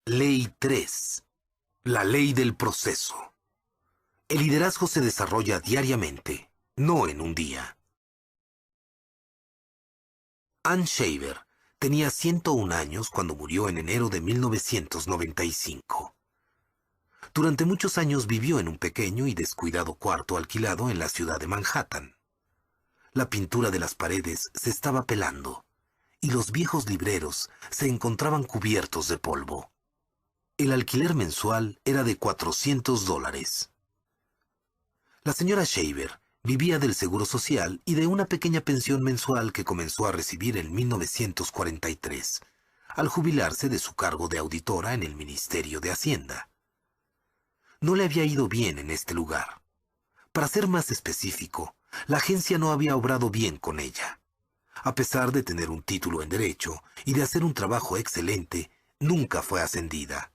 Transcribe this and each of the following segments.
Ley 3. La ley del proceso. El liderazgo se desarrolla diariamente, no en un día. Ann Shaver tenía 101 años cuando murió en enero de 1995. Durante muchos años vivió en un pequeño y descuidado cuarto alquilado en la ciudad de Manhattan. La pintura de las paredes se estaba pelando y los viejos libreros se encontraban cubiertos de polvo. El alquiler mensual era de $400. La señora Shaver vivía del seguro social y de una pequeña pensión mensual que comenzó a recibir en 1943, al jubilarse de su cargo de auditora en el Ministerio de Hacienda. No le había ido bien en este lugar. Para ser más específico, la agencia no había obrado bien con ella. A pesar de tener un título en Derecho y de hacer un trabajo excelente, nunca fue ascendida.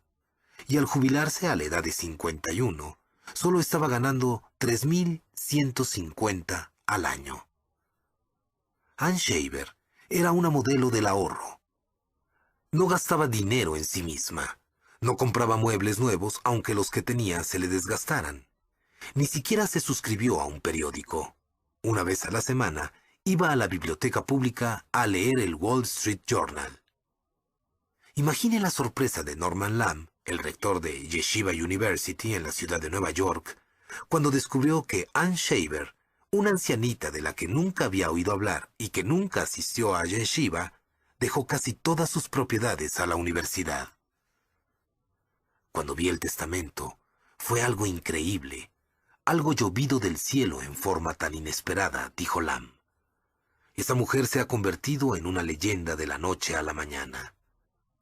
Y al jubilarse a la edad de 51, solo estaba ganando $3,150 al año. Ann Shaver era una modelo del ahorro. No gastaba dinero en sí misma. No compraba muebles nuevos aunque los que tenía se le desgastaran. Ni siquiera se suscribió a un periódico. Una vez a la semana, iba a la biblioteca pública a leer el Wall Street Journal. Imagine la sorpresa de Norman Lamb, el rector de Yeshiva University en la ciudad de Nueva York, cuando descubrió que Ann Shaver, una ancianita de la que nunca había oído hablar y que nunca asistió a Yeshiva, dejó casi todas sus propiedades a la universidad. Cuando vi el testamento, fue algo increíble, algo llovido del cielo en forma tan inesperada, dijo Lamb. Esa mujer se ha convertido en una leyenda de la noche a la mañana.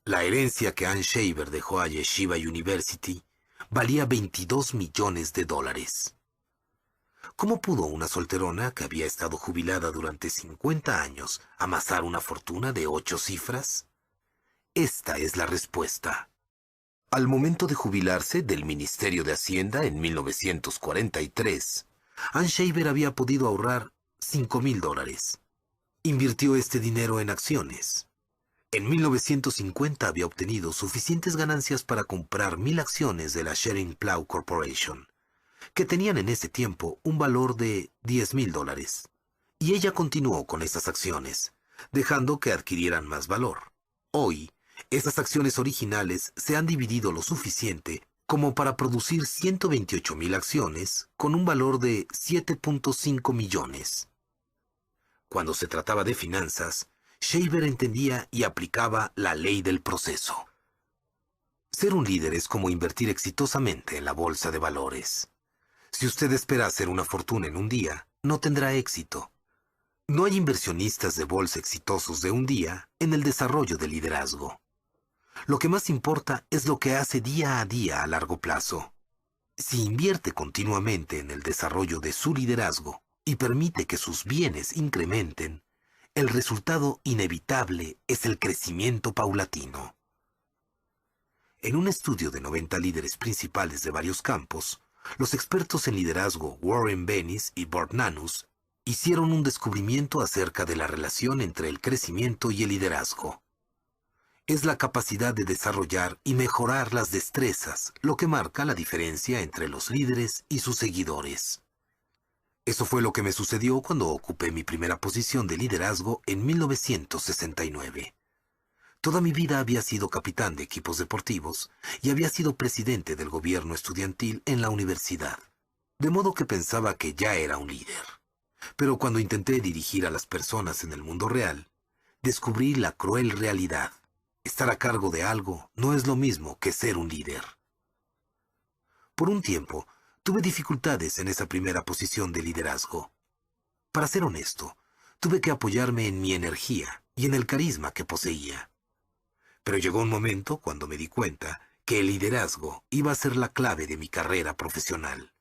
La herencia que Ann Shaver dejó a Yeshiva University valía $22 millones. ¿Cómo pudo una solterona que había estado jubilada durante 50 años amasar una fortuna de 8 cifras? Esta es la respuesta. Al momento de jubilarse del Ministerio de Hacienda en 1943, Ann Shaver había podido ahorrar $5,000. Invirtió este dinero en acciones. En 1950 había obtenido suficientes ganancias para comprar 1,000 acciones de la Schering Plough Corporation, que tenían en ese tiempo un valor de $10,000. Y ella continuó con esas acciones, dejando que adquirieran más valor. Hoy, esas acciones originales se han dividido lo suficiente como para producir 128,000 acciones con un valor de $7.5 millones. Cuando se trataba de finanzas, Shaver entendía y aplicaba la ley del proceso. Ser un líder es como invertir exitosamente en la bolsa de valores. Si usted espera hacer una fortuna en un día, no tendrá éxito. No hay inversionistas de bolsa exitosos de un día en el desarrollo del liderazgo. Lo que más importa es lo que hace día a día a largo plazo. Si invierte continuamente en el desarrollo de su liderazgo y permite que sus bienes incrementen, el resultado inevitable es el crecimiento paulatino. En un estudio de 90 líderes principales de varios campos, los expertos en liderazgo Warren Bennis y Burt Nanus hicieron un descubrimiento acerca de la relación entre el crecimiento y el liderazgo. Es la capacidad de desarrollar y mejorar las destrezas lo que marca la diferencia entre los líderes y sus seguidores. Eso fue lo que me sucedió cuando ocupé mi primera posición de liderazgo en 1969. Toda mi vida había sido capitán de equipos deportivos y había sido presidente del gobierno estudiantil en la universidad, de modo que pensaba que ya era un líder. Pero cuando intenté dirigir a las personas en el mundo real, descubrí la cruel realidad. Estar a cargo de algo no es lo mismo que ser un líder. Por un tiempo, tuve dificultades en esa primera posición de liderazgo. Para ser honesto, tuve que apoyarme en mi energía y en el carisma que poseía. Pero llegó un momento cuando me di cuenta que el liderazgo iba a ser la clave de mi carrera profesional.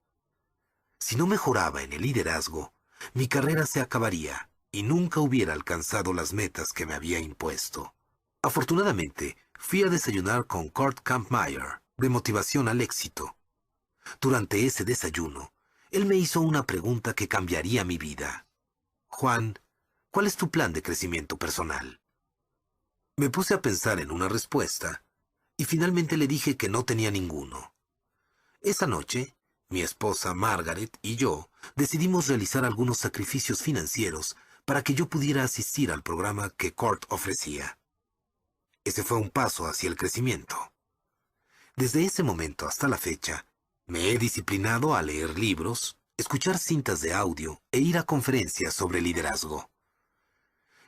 Si no mejoraba en el liderazgo, mi carrera se acabaría y nunca hubiera alcanzado las metas que me había impuesto. Afortunadamente, fui a desayunar con Kurt Kampmeyer, de Motivación al Éxito. Durante ese desayuno, él me hizo una pregunta que cambiaría mi vida. Juan, ¿cuál es tu plan de crecimiento personal? Me puse a pensar en una respuesta, y finalmente le dije que no tenía ninguno. Esa noche, mi esposa Margaret y yo decidimos realizar algunos sacrificios financieros para que yo pudiera asistir al programa que Kurt ofrecía. Ese fue un paso hacia el crecimiento. Desde ese momento hasta la fecha, me he disciplinado a leer libros, escuchar cintas de audio e ir a conferencias sobre liderazgo.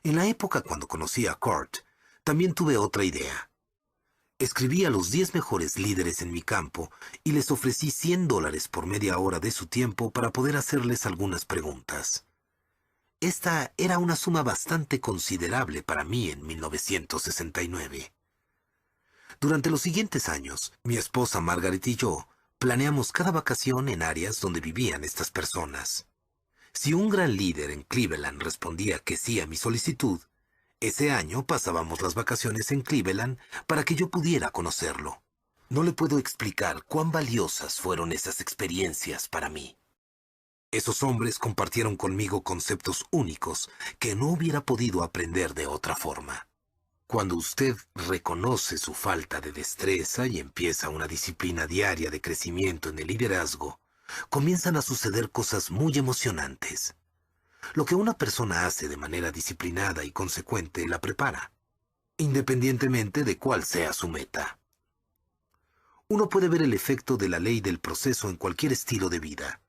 En la época cuando conocí a Kurt, también tuve otra idea. Escribí a los 10 mejores líderes en mi campo y les ofrecí $100 por media hora de su tiempo para poder hacerles algunas preguntas. Esta era una suma bastante considerable para mí en 1969. Durante los siguientes años, mi esposa Margaret y yo planeamos cada vacación en áreas donde vivían estas personas. Si un gran líder en Cleveland respondía que sí a mi solicitud, ese año pasábamos las vacaciones en Cleveland para que yo pudiera conocerlo. No le puedo explicar cuán valiosas fueron esas experiencias para mí. Esos hombres compartieron conmigo conceptos únicos que no hubiera podido aprender de otra forma. Cuando usted reconoce su falta de destreza y empieza una disciplina diaria de crecimiento en el liderazgo, comienzan a suceder cosas muy emocionantes. Lo que una persona hace de manera disciplinada y consecuente la prepara, independientemente de cuál sea su meta. Uno puede ver el efecto de la ley del proceso en cualquier estilo de vida.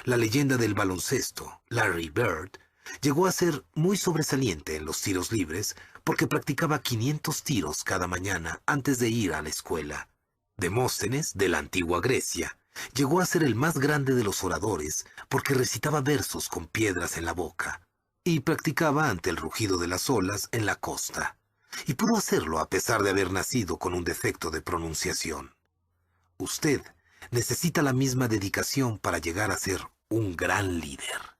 La leyenda del baloncesto, Larry Bird, llegó a ser muy sobresaliente en los tiros libres porque practicaba 500 tiros cada mañana antes de ir a la escuela. Demóstenes, de la antigua Grecia, llegó a ser el más grande de los oradores porque recitaba versos con piedras en la boca y practicaba ante el rugido de las olas en la costa. Y pudo hacerlo a pesar de haber nacido con un defecto de pronunciación. Usted necesita la misma dedicación para llegar a ser un gran líder.